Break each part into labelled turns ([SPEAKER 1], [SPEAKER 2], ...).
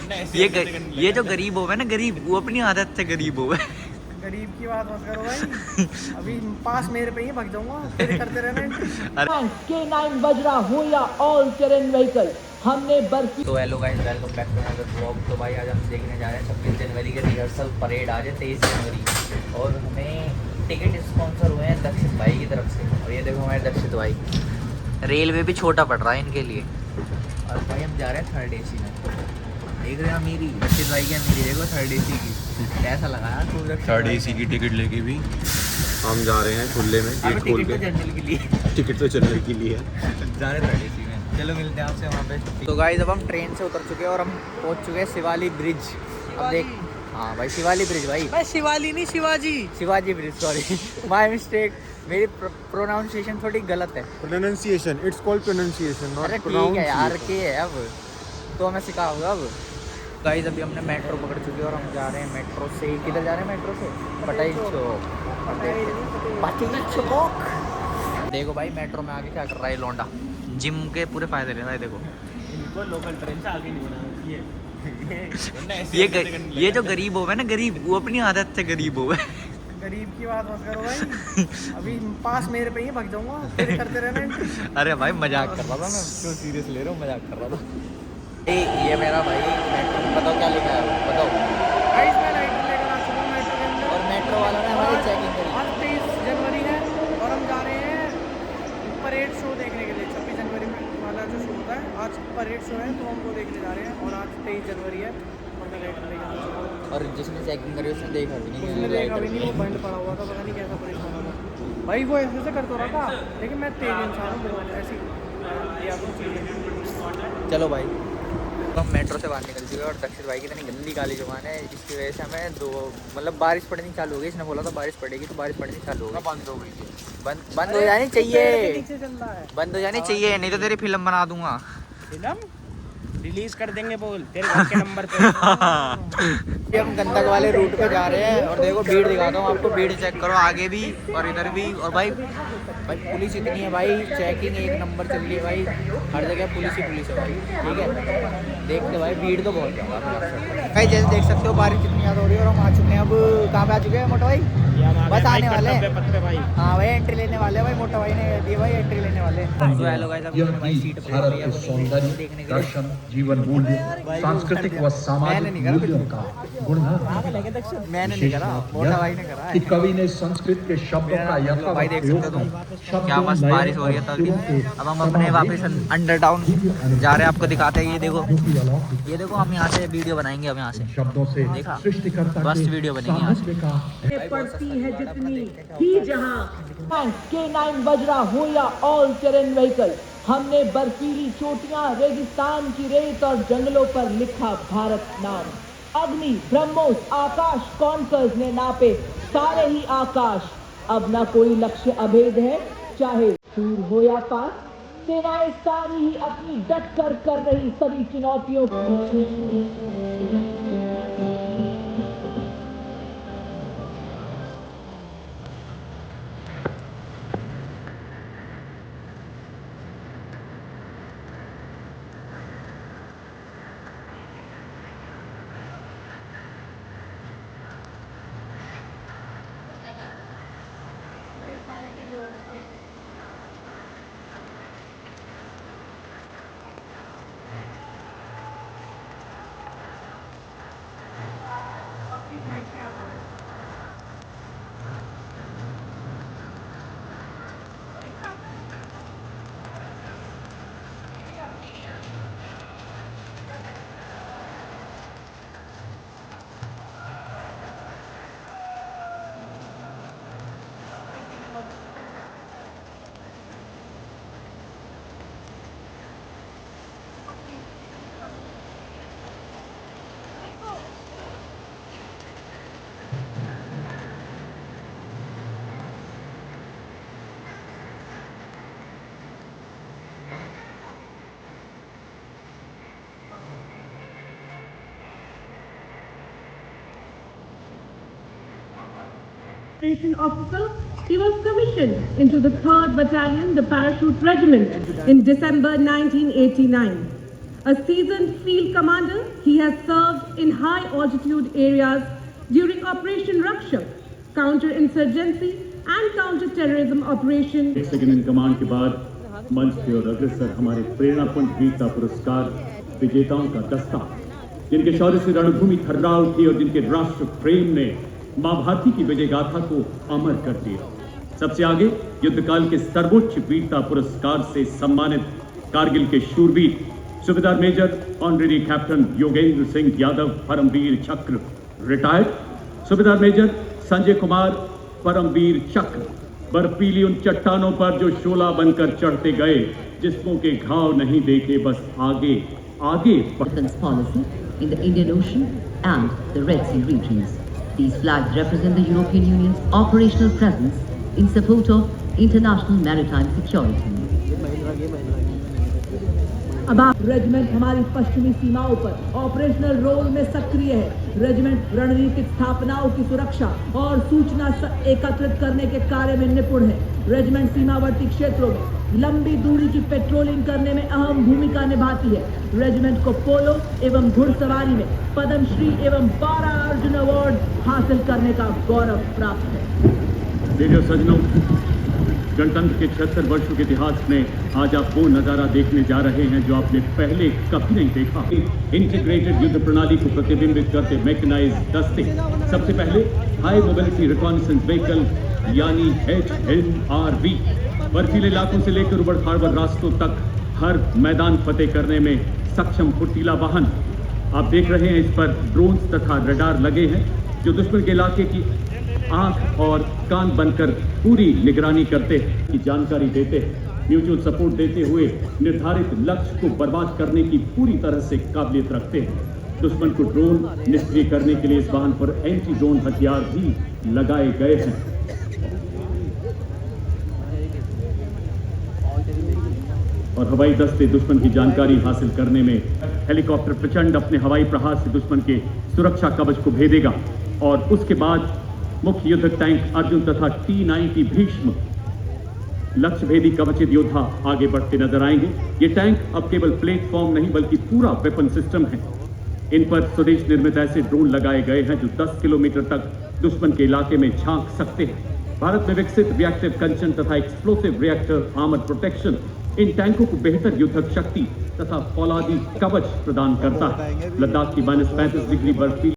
[SPEAKER 1] ये जो गरीब हो है ना, गरीब, वो अपनी आदत से गरीब हो है।
[SPEAKER 2] गरीब की बात मत करो भाई, अभी पास मेरे पे ही भाग जाऊंगा, फिर करते रहना।
[SPEAKER 3] K9 वज्रा हो या ऑल टेरेन व्हीकल, हमने बर्फी।
[SPEAKER 1] तो hello guys, welcome back to another vlog. तो भाई आज हम देखने जा रहे हैं 26 जनवरी के रिहर्सल परेड। आज है 23 जनवरी और हमें टिकट स्पॉन्सर हुए हैं दक्षित भाई की तरफ से। और ये देखो हमारे दक्षित भाई, रेलवे भी छोटा पड़ रहा है इनके लिए। और भाई हम जा रहे हैं थर्ड AC में। देख रहे हैं अमीरी, दक्षित भाई की अमीरी देखो, थर्ड AC की। कैसा लगा यार
[SPEAKER 4] थर्ड AC की टिकट लेके भी हम जा रहे हैं खुले में, गेट खोल के।
[SPEAKER 1] जनरल के लिए
[SPEAKER 4] टिकट तो जनरल के लिए है,
[SPEAKER 1] जा रहे थर्ड AC में। चलो मिलते हैं आपसे वहाँ पे। तो गाइस अब हम ट्रेन से उतर चुके हैं और हम पहुँच चुके हैं शिवाली ब्रिज। अब देख, हाँ भाई शिवाली ब्रिज भाई,
[SPEAKER 2] शिवाली नहीं Shivaji,
[SPEAKER 1] Shivaji bridge, sorry my mistake. मेरी प्रोनाउंसिएशन थोड़ी गलत है।
[SPEAKER 4] प्रोनाउंसिएशन, इट्स कॉल्ड प्रोनाउंसिएशन,
[SPEAKER 1] अरे ठीक है यार, के है अब तो हमें सिखा होगा। अब गाइस अभी हमने मेट्रो पकड़ चुके हैं और हम जा रहे हैं मेट्रो से। किधर जा रहे हैं मेट्रो से? पटेल चौक। पटेल चौक। देखो भाई मेट्रो में आके क्या कर रहा है लौंडा, जिम के पूरे फायदे ले रहा है। देखो
[SPEAKER 2] इनको लोकल ट्रेन से आगे नहीं बनाना चाहिए।
[SPEAKER 1] ये जो गरीब हो है ना, गरीब, वो अपनी आदत से गरीब हो है।
[SPEAKER 2] गरीब की बात मत करो भाई, अभी पास मेरे पे ही भाग जाऊंगा, फिर करते रहना।
[SPEAKER 1] अरे भाई मजाक कर रहा था मैं, क्यों सीरियस ले रहा हूँ? मजाक कर रहा था। ये मेरा भाई मेट्रो, बताओ क्या लिखा है, बताओ।
[SPEAKER 2] गाइस मैं लाइटर लेकर आ चुका हूं मेट्रो के अंदर।
[SPEAKER 1] और मेट्रो वाला ने हमारी चेकिंग करी।
[SPEAKER 2] आज 23 जनवरी है और हम जा रहे हैं परेड शो देखने के लिए। 26 जनवरी में वाला जो शो होता है, आज परेड शो है तो हम वो देखने जा रहे हैं। और आज 23 जनवरी है और मैं लाइटर लेकर आ चुका हूँ।
[SPEAKER 1] और जिसने चेकिंग करी उसने देखा भी नहीं।
[SPEAKER 2] उसने देखा भी नहीं, वो बंद पड़ा हुआ था, पता नहीं कैसा परेशान हुआ भाई। वो ऐसे कर तो रहा था, लेकिन मैं तेज इंसान हूँ, बहुत ऐसी या कुछ चीज़ें।
[SPEAKER 1] चलो भाई, तो हम मेट्रो से बाहर निकल चुके हैं और दक्षित भाई की इतनी गंदी गाली जुबान है, जिसकी वजह से हमें मतलब बारिश पड़नी चालू हो गई। इसने बोला था बारिश पड़ेगी तो बारिश पड़नी चालू हो गई, बंद हो गई। बंद हो जानी चाहिए, बंद हो जानी चाहिए, नहीं तो तेरी फिल्म बना दूंगा।
[SPEAKER 2] फिल्म रिलीज कर देंगे, बोल तेरे घर के नंबर पे।
[SPEAKER 1] ये हम गंदक वाले रूट पे जा रहे हैं और देखो भीड़ दिखाता हूँ आपको, भीड़ चेक करो, आगे भी और इधर भी। और भाई पुलिस इतनी है भाई, चेकिंग एक नंबर चल रही है भाई, हर जगह पुलिस ही पुलिस है भाई। ठीक है, देखते भाई भीड़ तो बहुत ज़्यादा भाई, जैसे देख सकते हो बारिश कितनी ज़्यादा हो रही है। और हम आ चुके हैं, अब कहाँ पे आ चुके हैं मोटा भाई? बस आने वाले हैं भाई। हाँ भाई एंट्री लेने वाले हैं भाई, मोटा भाई ने दिए भाई एंट्री लेने वाले हैं। तो हेलो गाइस, अब भाई सीट पर
[SPEAKER 5] भारत के सौंदर्य, दर्शन, जीवन मूल्य, सांस्कृतिक व सामाजिक मूल्यों का गुणगान।
[SPEAKER 1] मैंने नहीं करा, मोटा भाई ने करा
[SPEAKER 5] कि कवि ने संस्कृत के शब्दों का
[SPEAKER 1] भाई देख सकते हो तुम, क्या मस्त बारिश हो रही है तभी। अब हम अपने वापस अंडर टाउन जा रहे हैं, आपको दिखाते हैं। ये देखो हम यहाँ से वीडियो बनाएंगे, अब यहाँ से
[SPEAKER 5] शब्दों से
[SPEAKER 1] देखा,
[SPEAKER 5] सृष्टिकर्ता
[SPEAKER 1] मस्त वीडियो बनेगी यहाँ से।
[SPEAKER 3] पड़ती है जितनी ही जहां K9 वज्रा हो या ऑल टेरेन व्हीकल, हमने बर्फीली चोटियां, रेगिस्तान की रेत और जंगलों पर लिखा भारत नाम। अग्नि, ब्रह्मोस, आकाश कॉन्कर्स ने नापे सारे ही आकाश। अब ना कोई लक्ष्य अभेद है, चाहे दूर हो या पास, सेनाएं सारी ही अपनी डट कर रही सभी चुनौतियों को।
[SPEAKER 6] Officer, he was commissioned into the 3rd Battalion, the Parachute Regiment, in December 1989. A seasoned field commander, he has served in high altitude areas during Operation Rakshak, counter-insurgency and counter-terrorism operation.
[SPEAKER 7] एक second in command के बाद मंच की ओर अग्रसर हमारे प्रेरणापुंज वीरता पुरस्कार विजेताओं का दस्ता, जिनके शौर्य से रणभूमि थर्रा उठी और जिनके राष्ट्र प्रेम ने मां भारती की विजय गाथा को अमर कर दिया। सबसे आगे युद्धकाल के सर्वोच्च वीरता पुरस्कार से सम्मानित कारगिल के शूरवीर Subedar major honorary captain Yogendra Singh Yadav Param Vir Chakra retired, सूबेदार मेजर संजय कुमार परमवीर चक्र, बर्फीली उन चट्टानों पर जो शोला बनकर चढ़ते गए, जिस्मों के घाव नहीं देखे बस आगे आगे
[SPEAKER 8] Defense policy in the Indian Ocean and the Red Sea regions. These flags represent the European Union's operational presence in support of international maritime security.
[SPEAKER 3] अब आप रेजिमेंट हमारी पश्चिमी सीमाओं पर ऑपरेशनल रोल में सक्रिय है। रेजिमेंट रणनीतिक स्थापनाओं की सुरक्षा और सूचना एकत्रित करने के कार्य में निपुण है। रेजिमेंट सीमावर्ती क्षेत्रों में लंबी दूरी की पेट्रोलिंग करने में अहम भूमिका निभाती है। रेजिमेंट को पोलो एवं घुड़सवारी में पद्मश्री एवं 12 अर्जुन अवार्ड हासिल करने का गौरव प्राप्त है।
[SPEAKER 7] रेडियो सज्जनों, गणतंत्र के 76 वर्षों के इतिहास में आज आप वो नजारा देखने जा रहे हैं जो आपने पहले कभी नहीं देखा। इंटीग्रेटेड युद्ध प्रणाली को प्रतिबिंबित करते मैकेनाइज्ड दस्ते, सबसे पहले हाई मोबिलिटी रिकॉनेसेंस व्हीकल यानी HMRV, बर्फीले इलाकों से लेकर उबड़ खाबड़ रास्तों तक हर मैदान फतेह करने में सक्षम फुर्तीला वाहन। आप देख रहे हैं इस पर ड्रोन्स तथा रडार लगे हैं जो दुश्मन के इलाके की आंख और कान बनकर पूरी निगरानी करते हैं, की जानकारी देते हैं, म्यूचुअल सपोर्ट देते हुए निर्धारित लक्ष्य को बर्बाद करने की पूरी तरह से काबिलियत रखते हैं। दुश्मन को ड्रोन निष्क्रिय करने के लिए इस वाहन पर एंटी ड्रोन हथियार भी लगाए गए हैं। और हवाई दस्ते दुश्मन की जानकारी हासिल करने में हेलीकॉप्टर प्रचंड अपने हवाई प्रहार से दुश्मन के सुरक्षा कवच को भेदेगा और उसके बाद मुख्य युद्धक टैंक अर्जुन तथा T-90 भीष्म लक्ष्य भेदी कवचित योद्धा आगे बढ़ते नजर आएंगे। ये टैंक अब केवल प्लेटफॉर्म नहीं बल्कि पूरा वेपन सिस्टम है। इन पर स्वदेश निर्मित ऐसे ड्रोन लगाए गए हैं जो 10 किलोमीटर तक दुश्मन के इलाके में झांक सकते हैं। भारत में विकसित रिएक्टिव कंचन तथा explosive reactor armour protection in टैंकों को बेहतर युद्धक शक्ति तथा फौलादी कवच प्रदान करता है। लद्दाख की -35 डिग्री बर्फीली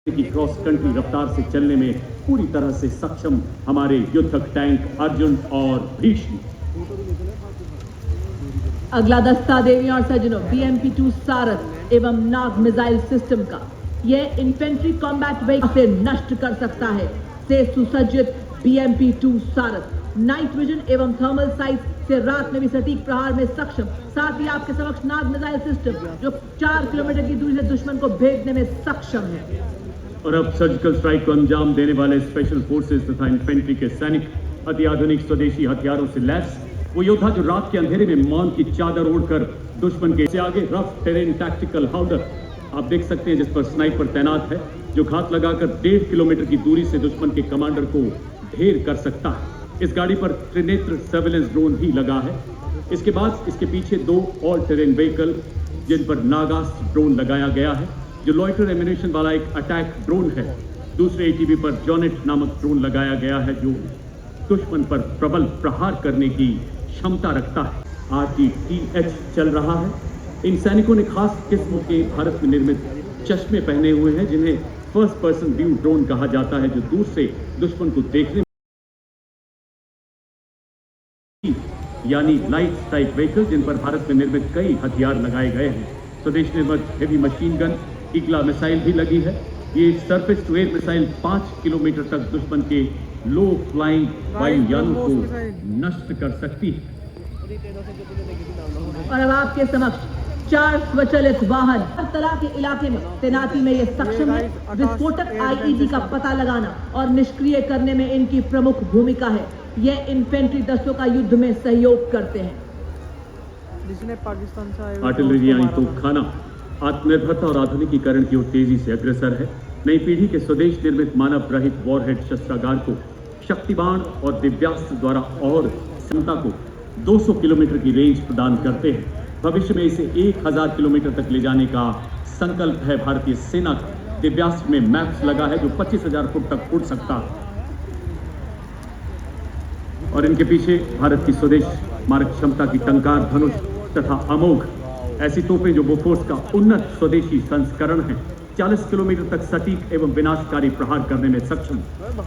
[SPEAKER 7] की क्रॉस कंट्री रफ्तार से चलने में पूरी तरह से सक्षम हमारे युद्धक टैंक अर्जुन और भीष्म।
[SPEAKER 3] अगला दस्ता देवी और सज्जनों BMP-2 सारस एवं नाग मिसाइल सिस्टम का। यह इन्फेंट्री कॉम्बैट व्हीकल से नष्ट कर सकता है। से सुसज्जित BMP-2 सारस नाइट विजन एवं थर्मल साइट से रात में भी सटीक प्रहार में सक्षम। साथ ही आपके समक्ष नाग मिसाइल सिस्टम जो 4 किलोमीटर की दूरी से दुश्मन को भेदने में सक्षम है।
[SPEAKER 7] और अब सर्जिकल स्ट्राइक को अंजाम देने वाले स्पेशल फोर्सेस तथा इन्फेंट्री के सैनिक अति आधुनिक स्वदेशी हथियारों से लैस वो योद्धा जो रात के अंधेरे में मौन की चादर ओढ़कर दुश्मन के से आगे रफ टेरेन टैक्टिकल हाउडर आप देख सकते हैं जिस पर स्नाइपर तैनात है जो घात लगाकर 1.5 किलोमीटर की दूरी से दुश्मन के कमांडर को ढेर कर सकता है। इस गाड़ी पर त्रिनेत्र सर्वेलेंस ड्रोन भी लगा है। इसके बाद इसके पीछे 2 ऑल टेरेन व्हीकल जिन पर नागास्त्र ड्रोन लगाया गया है जो लॉइटर एमिनेशन वाला एक अटैक ड्रोन है। दूसरे ATV पर जॉनेट नामक ड्रोन लगाया गया है जो दुश्मन पर प्रबल प्रहार करने की क्षमता रखता है। RTTH चल रहा है। इन सैनिकों ने खास किस्म के भारत में निर्मित चश्मे पहने हुए हैं जिन्हें फर्स्ट पर्सन व्यू ड्रोन कहा जाता है जो दूर से दुश्मन को देखने यानी लाइट स्ट्राइक व्हीकल जिन पर भारत में निर्मित कई हथियार लगाए गए हैं। स्वदेश निर्मित heavy machine gun Igla missile भी लगी है। ये surface to air missile 5 kilometre तक दुश्मन के लो फ्लाइंग वायुयानों को नष्ट कर सकती है।
[SPEAKER 3] और अब आपके समक्ष 4 स्वचालित वाहन हर तरह के इलाके में तैनाती में ये सक्षम है। विस्फोटक IED का पता लगाना और निष्क्रिय करने में इनकी प्रमुख भूमिका है। ये इन्फेंट्री दस्तों का युद्ध में सहयोग करते हैं।
[SPEAKER 2] जिसने पाकिस्तान से
[SPEAKER 7] आर्टिलरी यानी तोपखाना आत्मनिर्भरता और आधुनिकीकरण की ओर तेजी से अग्रसर है। नई पीढ़ी के स्वदेश निर्मित मानव रहित वॉरहेड शस्त्रागार को शक्तिबाण और दिव्यास्त्र द्वारा और क्षमता को 200 किलोमीटर की रेंज प्रदान करते हैं। भविष्य में इसे 1000 किलोमीटर तक ले जाने का संकल्प है भारतीय सेना का। दिव्यास्त्र में मैप्स लगा है जो 25,000 फुट तक उड़ सकता है और इनके पीछे भारत की स्वदेश मारक क्षमता की टंकार धनुष तथा अमोघ ऐसी तोपें जो बोफोर्स का उन्नत स्वदेशी संस्करण है। 40 किलोमीटर तक सटीक एवं विनाशकारी प्रहार करने में सक्षम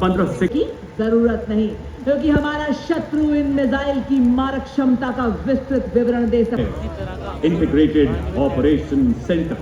[SPEAKER 7] 15 से
[SPEAKER 3] की जरूरत नहीं, क्योंकि हमारा शत्रु इन मिसाइल की मारक क्षमता का विस्तृत विवरण दे सकता है।
[SPEAKER 7] Integrated operation centre.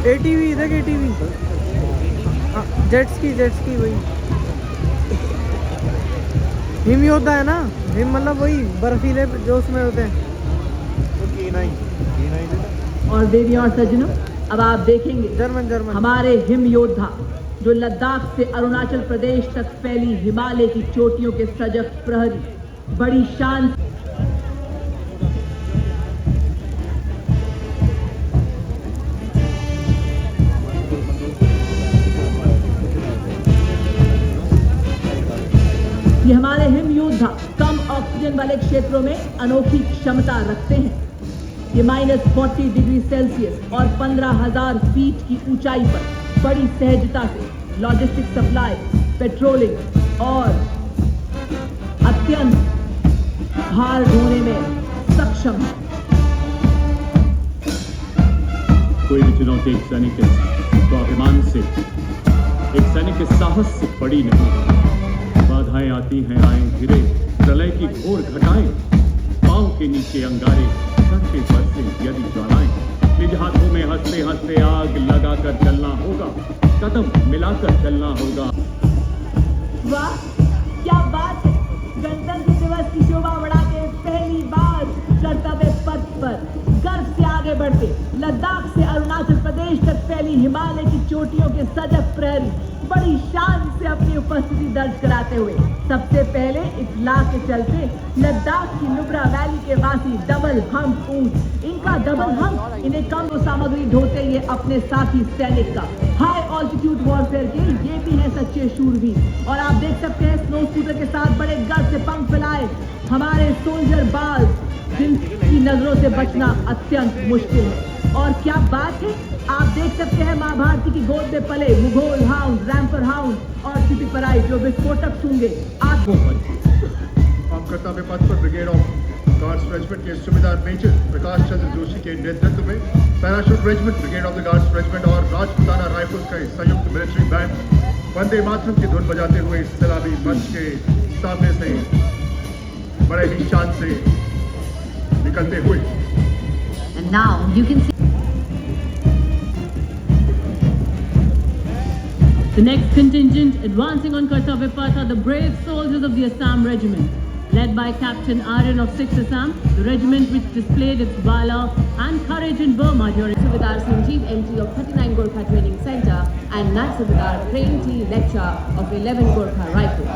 [SPEAKER 2] एटीवी देख एटीवी जेट्स की वही हिम योद्धा है ना। हिम मतलब वही बर्फीले जो उसमें होते हैं।
[SPEAKER 3] और देवियों और सज्जनों, अब आप देखेंगे
[SPEAKER 2] जर्मन
[SPEAKER 3] हमारे हिम योद्धा जो लद्दाख से अरुणाचल प्रदेश तक फैली हिमालय की चोटियों के सजग प्रहरी बड़ी शान ये हमारे हिम योद्धा कम ऑक्सीजन वाले क्षेत्रों में अनोखी क्षमता रखते हैं। ये -40 डिग्री सेल्सियस और 15,000 फीट की ऊंचाई पर बड़ी सहजता से लॉजिस्टिक सप्लाई, पेट्रोलिंग और अत्यंत भार ढोने में सक्षम है।
[SPEAKER 7] कोई भी चुनौती एक सैनिक के स्वाभिमान से, एक सैनिक के साहस से बड़ी नहीं। बाधाएं आती हैं, आए गिरे, प्रलय की घोर घटाएं, पांव के नीचे अंगारे, सर पे बरसे यदि ज्वालाएं। निज हाथों में हंसते हंसते आग लगाकर चलना होगा, कदम मिलाकर चलना होगा।
[SPEAKER 3] वाह, क्या बात है! गणतंत्र दिवस की शोभा बढ़ा के पहली बार कर्तव्य पथ पर गर्व से आगे बढ़ते लद्दाख से अरुणाचल प्रदेश तक फैली हिमालय की चोटियों के सजग प्रहरी बड़ी शान से अपनी उपस्थिति दर्ज कराते हुए सबसे पहले इत्तला के चलते लद्दाख की नुब्रा वैली के वासी डबल हम्प ऊंट, इनका डबल हम्प इन्हें कम सामग्री ढोते ये अपने साथी सैनिक का हाई ऑल्टीट्यूड वॉरफेयर के ये भी है सच्चे शूरवीर। और आप देख सकते हैं स्नो स्कूटर के साथ बड़े गर्व से पंख फैलाए हमारे सोल्जर बाज, जिनकी नजरों से बचना अत्यंत मुश्किल है। और क्या बात है, आप देख सकते हैं माँ भारती की गोद में पले मुघोल हाउंड, रैम्पर हाउंड और सिटी पराई जो विस्फोटक सूंघे आपको।
[SPEAKER 9] हम कर्तव्य पथ पर ब्रिगेड ऑफ गार्ड्स रेजिमेंट के सूबेदार मेजर प्रकाश चंद्र जोशी के नेतृत्व में parachute regiment, brigade of the guards regiment और राजपुताना राइफल्स का संयुक्त मिलिट्री बैंड वंदे मातरम की धुन बजाते हुए सलामी मंच के सामने से बड़े ही शान से निकलते हुए।
[SPEAKER 8] And now you can see
[SPEAKER 10] the next contingent advancing on Kartavya Path are the brave soldiers of the Assam Regiment, led by Captain Aryan of 6th Assam, the regiment which displayed its valor and courage in Burma during
[SPEAKER 11] Subedar Sanjeev MT of 39 Gorkha Training Center and Nat Subedar Prem T lecture of 11 Gorkha Rifles.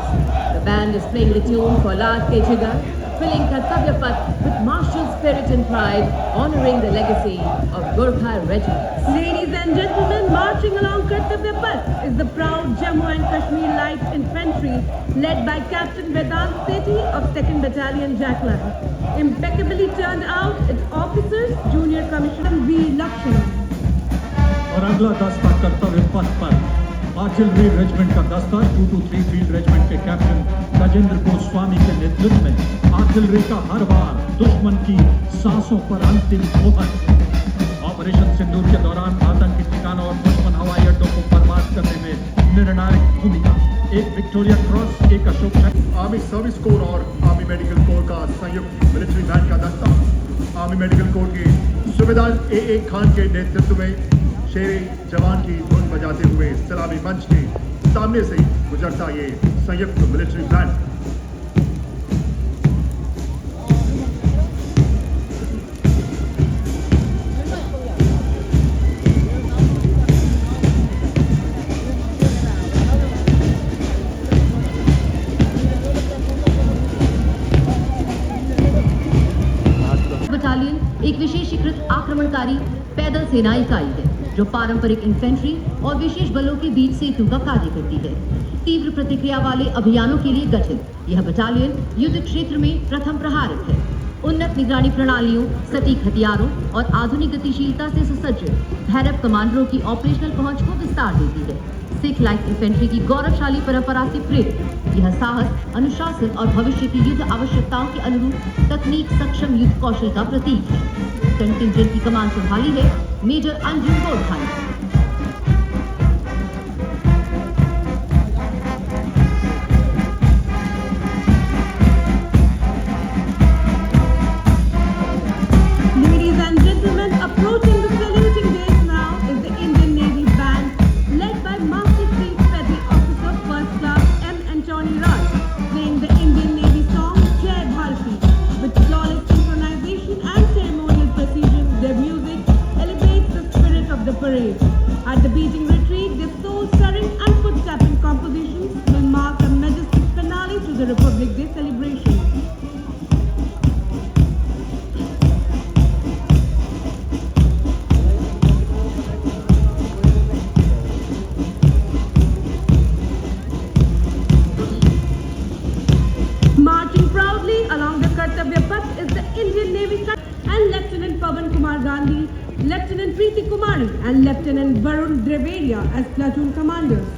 [SPEAKER 11] The band is playing the tune for Laat Ke Jigar, filling Kartavya Path with martial spirit and pride, honoring the legacy of Gorkha Regiment.
[SPEAKER 6] Ladies and gentlemen, marching along Kartavya Path is the proud Jammu and Kashmir Light Infantry led by Captain Vedant Sethi of 2nd Battalion Jackline. Impeccably turned out its officers, Junior Commissioner V. Lakshman.
[SPEAKER 5] और अगला दस्ता कर्तव्य पथ पर artillery regiment का दस्ता 223 field regiment के captain Gajendra Goswami के नेतृत्व में आर्टिलरी का हर बार दुश्मन की सांसों पर अंतिम मोहर। ऑपरेशन सिंदूर के दौरान आतंकी ठिकानों और दुश्मन हवाई अड्डों को बर्बाद करने में निर्णायक भूमिका। एक विक्टोरिया क्रॉस, एक अशोक चक्र।
[SPEAKER 9] आर्मी सर्विस कोर और आर्मी मेडिकल कोर का संयुक्त मिलिट्री बैंड का दस्ता आर्मी मेडिकल कोर के सूबेदार A.A. खान के नेतृत्व में शेरे जवान की धुन बजाते हुए सलामी मंच के सामने से गुजरता ये संयुक्त मिलिट्री बैंड।
[SPEAKER 8] एक विशेषीकृत आक्रमणकारी पैदल सेना इकाई है जो पारंपरिक इन्फेंट्री और विशेष बलों के बीच सेतु का कार्य करती है। तीव्र प्रतिक्रिया वाले अभियानों के लिए गठित यह बटालियन युद्ध क्षेत्र में प्रथम प्रहारक है। उन्नत निगरानी प्रणालियों, सटीक हथियारों और आधुनिक गतिशीलता से सुसज्जित भैरव कमांडरों की ऑपरेशनल पहुंच को विस्तार देती है। सिख लाइट इन्फेंट्री की गौरवशाली परंपरा से प्रेरित यह साहस, अनुशासन और भविष्य की युद्ध आवश्यकताओं के अनुरूप तकनीक सक्षम युद्ध कौशल का प्रतीक है। कंटिंजेंट की कमान संभाली है major Anjum Gorkhani.
[SPEAKER 6] At the beating retreat, the soul-stirring and foot-tapping compositions will mark a majestic finale to the Republic Day celebration. Marching proudly along the Kartavya Path is the Indian Navy and Lieutenant Pavan Kumar Gandhi, Lieutenant Preeti Kumari and Lieutenant Varun Dravedia as platoon commanders.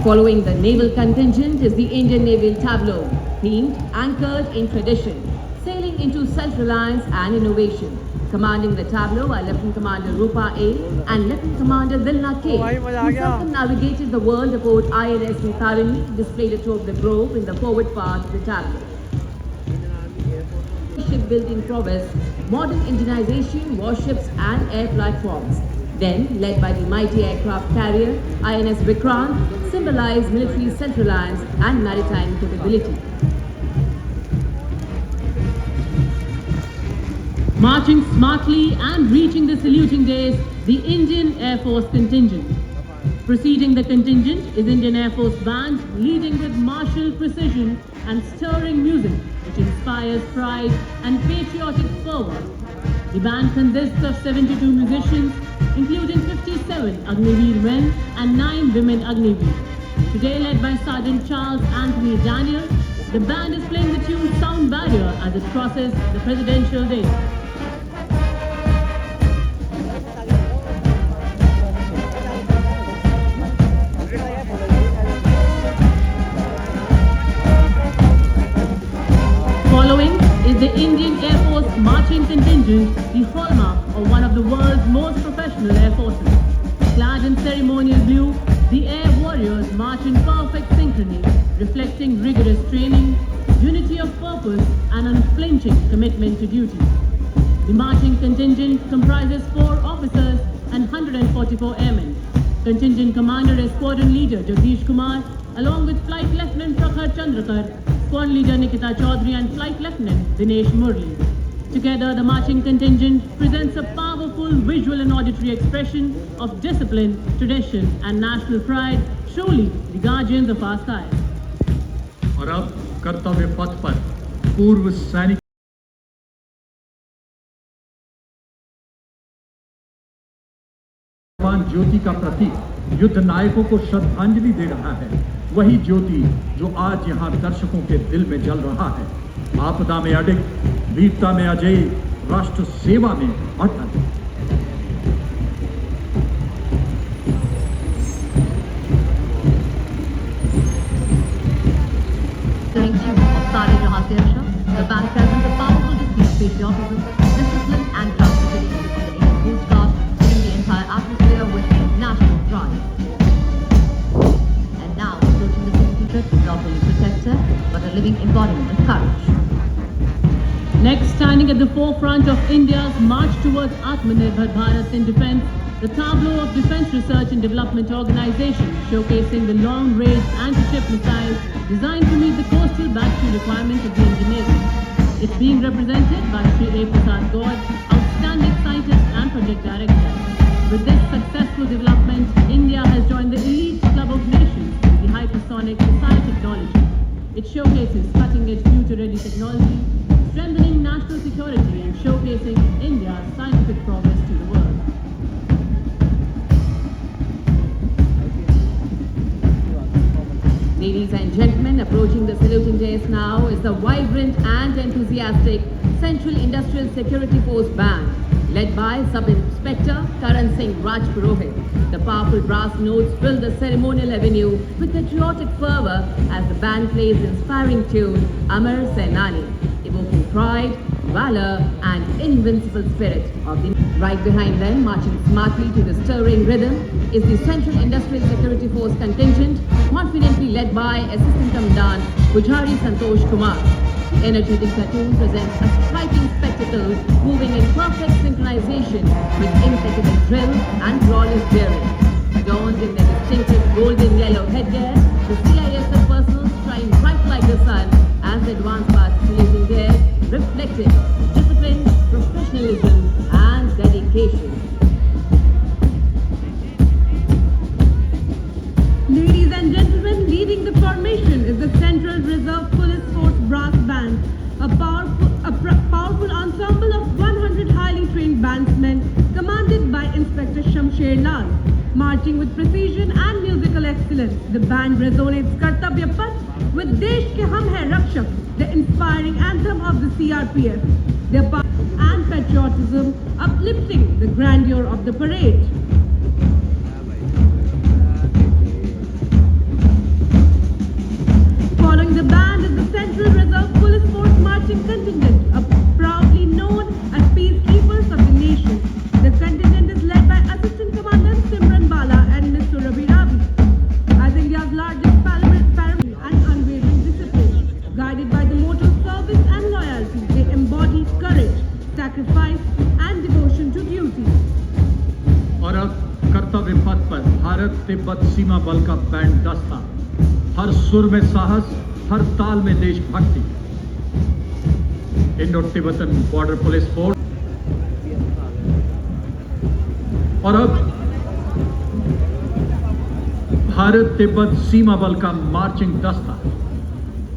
[SPEAKER 11] Following the naval contingent is the Indian Naval Tableau, themed, anchored in tradition, sailing into self-reliance and innovation. Commanding the tableau are Lieutenant Commander Rupa A and Lieutenant Commander Dilna K, who circumnavigated the world aboard INS Neetarini, displayed atop the grove in the forward part of the tableau. Shipbuilding prowess, modern indigenization, warships and air platforms. Then, led by the mighty aircraft carrier, INS Vikrant, symbolize military self-reliance and maritime capability.
[SPEAKER 10] Marching smartly and reaching the saluting days, the Indian Air Force contingent. Preceding the contingent is Indian Air Force Band, leading with martial precision and stirring music, which inspires pride and patriotic fervor. The band consists of 72 musicians, including 57 Agniveer men and 9 women Agniveer. Today led by Sergeant Charles Anthony Daniel, the band is playing the tune Sound Barrier as it crosses the Presidential Day. Following is the Indian Air Force marching contingent, the hallmark of one of the world's most professional air forces. Clad in ceremonial blue, the air warriors march in perfect synchrony, reflecting rigorous training, unity of purpose, and unflinching commitment to duty. The marching contingent comprises 4 officers and 144 airmen. Contingent commander is Squadron Leader Jagdish Kumar, along with Flight Lieutenant Prakhar Chandrakar, Squadron Leader Nikita Chaudhary and Flight Lieutenant Dinesh Murli. Together, the marching contingent presents a powerful visual and auditory expression of discipline, tradition and national pride, truly the guardians of our skies.
[SPEAKER 5] और अब कर्तव्य पथ पर पूर्व सैनिक ज्योति का प्रतीक युद्ध नायकों को श्रद्धांजलि दे रहा है। वही ज्योति जो आज यहाँ दर्शकों के दिल में जल रहा है। आपदा में अडिग, वीरता में अजय, राष्ट्र सेवा में अटल।
[SPEAKER 8] The band presents a powerful display of patriotism, discipline and trustability of the Indian Coast Guard, filling the entire atmosphere with national pride. And now, approaching the city trip is not only protector, but a living embodiment of courage.
[SPEAKER 10] Next, standing at the forefront of India's march towards Atmanirbhar Bharat in defense, the tableau of Defense Research and Development Organization, showcasing the long-range anti-ship missiles designed to meet the coastal battery requirements of the Indian Navy. It's being represented by Sri A. Prasad Gaur, outstanding scientist and project director. With this successful development, India has joined the elite club of nations
[SPEAKER 11] and gentlemen, approaching the saluting dais now is the vibrant and enthusiastic Central Industrial Security Force Band, led by Sub-Inspector Karan Singh Rajpurohit. The powerful brass notes fill the ceremonial avenue with patriotic fervor as the band plays the inspiring tune Amar Sainani, evoking pride, valor and invincible spirit of the... Right behind them, marching smartly to the stirring rhythm, is the Central Industrial Security Force contingent, confidently led by Assistant Commandant Pujari Santosh Kumar. The energetic platoon presents a striking spectacle, moving in perfect synchronization with impeccable drill and flawless daring. Adorned in their distinctive golden yellow headgear, the CISF personnel shine bright like the sun as they advance past saluting theirs, reflecting discipline, professionalism and dedication.
[SPEAKER 6] Ladies and gentlemen, leading the formation is the Central Reserve Police Force Brass Band, a powerful ensemble of 100 highly trained bandsmen commanded by Inspector Shamsher Lal. Marching with precision and musical excellence, the band resonates Kartavya Path with Desh Ke Hum Hai Rakshak, the inspiring anthem of the CRPF. Their power and patriotism uplifting the grandeur of the parade. Following the band is the Central Reserve Police Force Marching Contingent, proudly known as peacekeepers of the nation. The contingent is led by Assistant Commandant Simran Bala and Mr. Ravi Ravi. As India's largest paramilitary and unwavering discipline, guided by the motto of service and loyalty, they embody courage, sacrifice and devotion to duty.
[SPEAKER 5] और अब कर्तव्य पथ पर भारत तिब्बत सीमा बल का band दस्ता, हर सुर में साहस, हर ताल में देशभक्ति। Indo Tibetan border police force. और अब भारत तिब्बत सीमा बल का मार्चिंग दस्ता,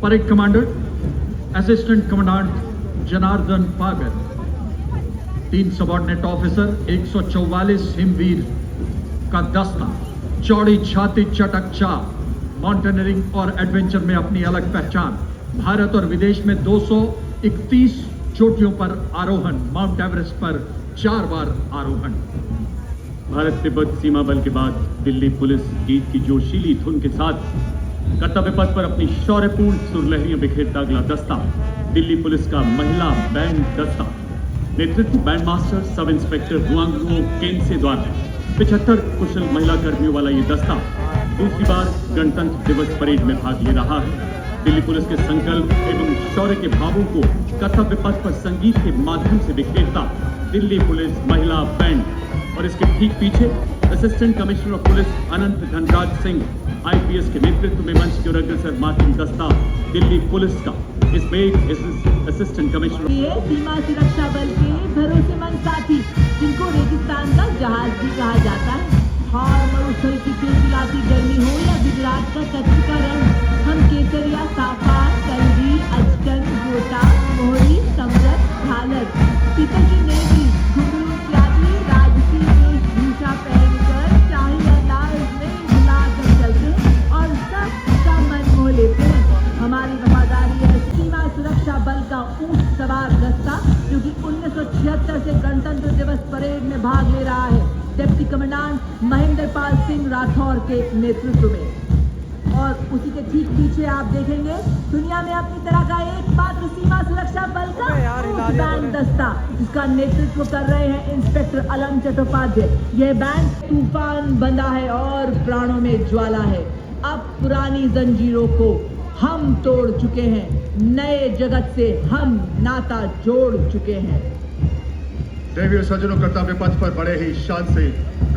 [SPEAKER 5] parade commander assistant commandant Janardan Pagar, 3 subordinate officer, 144 हिमवीर का दस्ता, चौड़ी छाती, चटक चाप, माउंटेनियरिंग और एडवेंचर में अपनी अलग पहचान। भारत और विदेश में 231 चोटियों पर आरोहण, माउंट एवरेस्ट पर 4 बार आरोहण।
[SPEAKER 7] भारत तिब्बत सीमा बल के बाद दिल्ली पुलिस गीत की जोशीली धुन के साथ कर्तव्य पथ पर अपनी शौर्यपूर्ण सुरलहरियां बिखेरता अगला दस्ता, दिल्ली पुलिस का महिला बैंड दस्ता। नेतृत्व बैंड मास्टर सब इंस्पेक्टर हुआंगुओ केनसे द्वारा है। 75 कुशल महिला कर्मियों वाला ये दस्ता दूसरी बार गणतंत्र दिवस परेड में भाग ले रहा है। दिल्ली पुलिस के संकल्प एवं शौर्य के भावों को कर्तव्य पथ पर संगीत के माध्यम से बिखेरता दिल्ली पुलिस महिला बैंड। और इसके ठीक पीछे assistant commissioner of police Anant Dhanraj Singh IPS के नेतृत्व में मंच की ओर अग्रसर मार्चिंग दस्ता दिल्ली पुलिस का। इसमें असिस्टेंट कमिश्नर
[SPEAKER 3] सीमा सुरक्षा बल के भरोसेमंद साथी, जिनको रेगिस्तान का जहाज भी कहा जाता है। और मरुस्थल की चिलचिलाती गर्मी हो या गुजरात का कच्छ का रंग, हम केसरिया, साफान, कलगी, अजकन, गोटा, मोहरी, समरत, झालर, पीतल की नेगी, घुंघरू इत्यादि राजसी वेशभूषा पहनकर शाही अंदाज में हिलाकर चलते और सबका मन मोह लेते हैं। हमारी वफादारी है सीमा सुरक्षा बल का ऊंट सवार दस्ता, जो कि 1976 से गणतंत्र दिवस परेड में भाग ले रहा है, डिप्टी कमांडेंट महेंद्र पाल सिंह राठौर के नेतृत्व में। और उसी के ठीक पीछे आप देखेंगे दुनिया में अपनी तरह का एकमात्र सीमा सुरक्षा बल का बैंड दस्ता, जिसका नेतृत्व कर रहे हैं इंस्पेक्टर अलम चट्टोपाध्याय। यह बैंड तूफान बंधा है और प्राणों में ज्वाला है। अब पुरानी जंजीरों को हम तोड़ चुके हैं, नए जगत से हम नाता जोड़ चुके हैं।
[SPEAKER 9] देवी और सज्जनों, कर्तव्य पथ पर बड़े ही शान से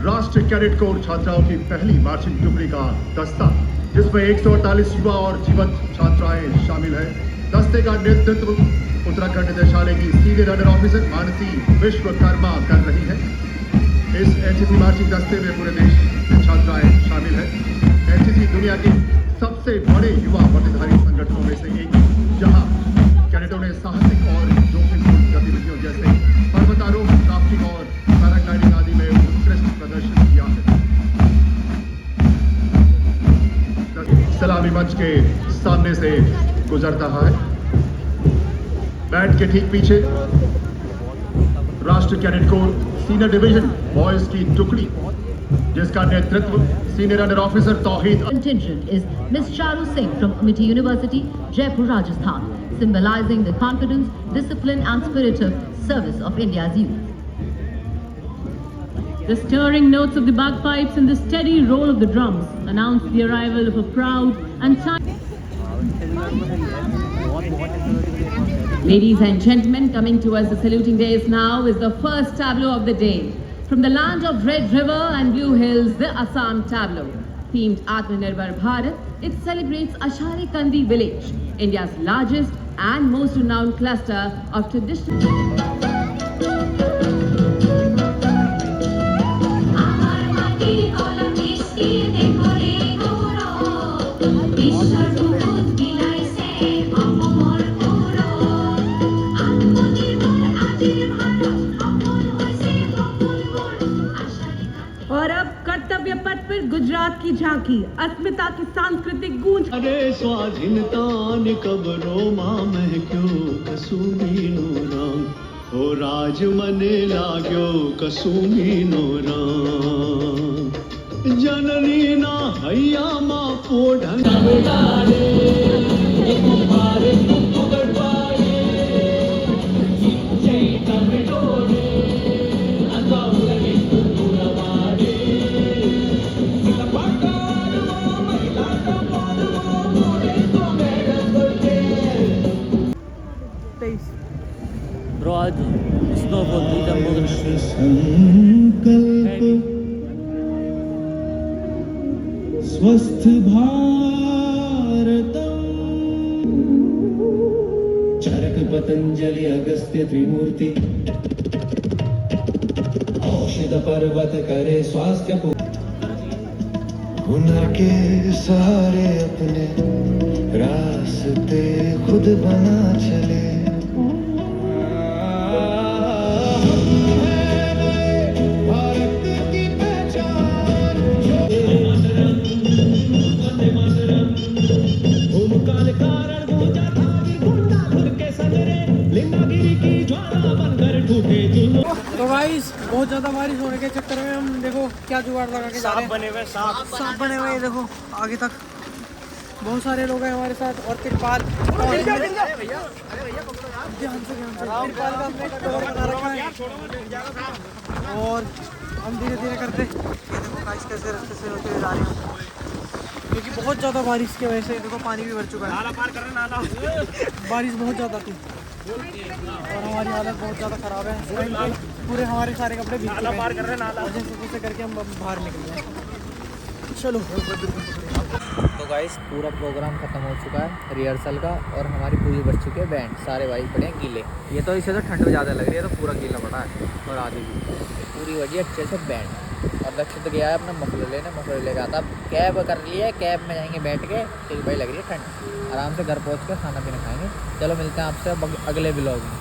[SPEAKER 9] राष्ट्रीय कैडेट कोर छात्राओं की पहली मार्चिंग टुकड़ी का दस्ता, जिसमें 148 युवा और जीवंत छात्राएं शामिल हैं। दस्ते का नेतृत्व उत्तराखंड निदेशालय की senior under officer Mansi Vishwakarma कर रही है। इस एनसीसी मार्चिंग दस्ते में पूरे देश की छात्राएं शामिल हैं। एनसीसी दुनिया के सबसे बड़े युवा वर्दीधारी संगठनों में से एक, जहां कैडेटों ने साहसिक और जोखिमपूर्ण गतिविधियों जैसे पर्वतारोहण, राफ्टिंग और पैराग्लाइडिंग आदि में उत्कृष्ट प्रदर्शन किया है। सलामी मंच के के सामने से गुजरता है। बैंड के ठीक पीछे राष्ट्र cadet corps senior division boys की टुकड़ी, जिसका नेतृत्व senior under officer Tauheed.
[SPEAKER 8] Contingent is Miss Charu Singh from Amity University, Jaipur, Rajasthan, symbolizing the confidence, discipline and spirit of service of India's youth.
[SPEAKER 10] The stirring notes of the bagpipes and the steady roll of the drums announce the arrival of a proud and
[SPEAKER 11] Ladies and gentlemen, coming towards the saluting days now is the first tableau of the day. From the land of Red River and Blue Hills, the Assam tableau. Themed Atmanirbhar Bharat, it celebrates Ashari Kandi village, India's largest and most renowned cluster of traditional...
[SPEAKER 6] और अब कर्तव्य पथ पर गुजरात की झांकी, अस्मिता की सांस्कृतिक गूंज।
[SPEAKER 12] अरे स्वाधीनतान कबरो मां महक्यो कसूमी नूरां, ओ राज मने लाग्यो कसूमी नूरां, जननी ना हैया मां पोढंग स्वस्थ भारतम, चरक पतंजलि अगस्त्य त्रिमूर्ति, औषध पर्वत करे स्वास्थ्य। हुनर के सहारे अपने रास्ते खुद बना चले,
[SPEAKER 2] तो गाइस बहुत ज़्यादा बारिश होने के चक्कर में हम देखो क्या जुगाड़ लगा के जा रहे हैं। सांप बने हुए देखो आगे तक बहुत सारे लोग हैं हमारे साथ, और तिरपाल तिरपाल का हमने कवर बना रखा है, और हम धीरे धीरे करते ये देखो गाइस कैसे रास्ते से होते हुए जा रहे हैं, क्योंकि बहुत ज़्यादा बारिश की वजह से देखो पानी भी भर चुका है। नाला पार कर रहे, नाला बारिश बहुत ज़्यादा थी और हमारी हालत बहुत ज़्यादा ख़राब है। पूरे हमारे सारे कपड़े भीग चुके हैं, जैसे करके हम बाहर निकल गए। चलो
[SPEAKER 1] तो गाइस पूरा प्रोग्राम ख़त्म हो चुका है रिहर्सल का, और हमारी पूरी बच चुकी है बैंड, सारे भाई पड़े हैं गीले। ये तो इसे तो ठंड ज़्यादा लग रही है, तो पूरा गीला पड़ा है, और आधी भी पूरी बजी अच्छे से बैंड। और लक्ष्य तो गया है अपना मफलर लेने, मफलर लेकर आता। अब कैब कर लिया है, कैब में जाएंगे बैठ के, क्योंकि भाई लग रही है ठंड। आराम से घर पहुँच कर खाना पीना खाएंगे। चलो मिलते हैं आपसे अब अगले ब्लॉग में।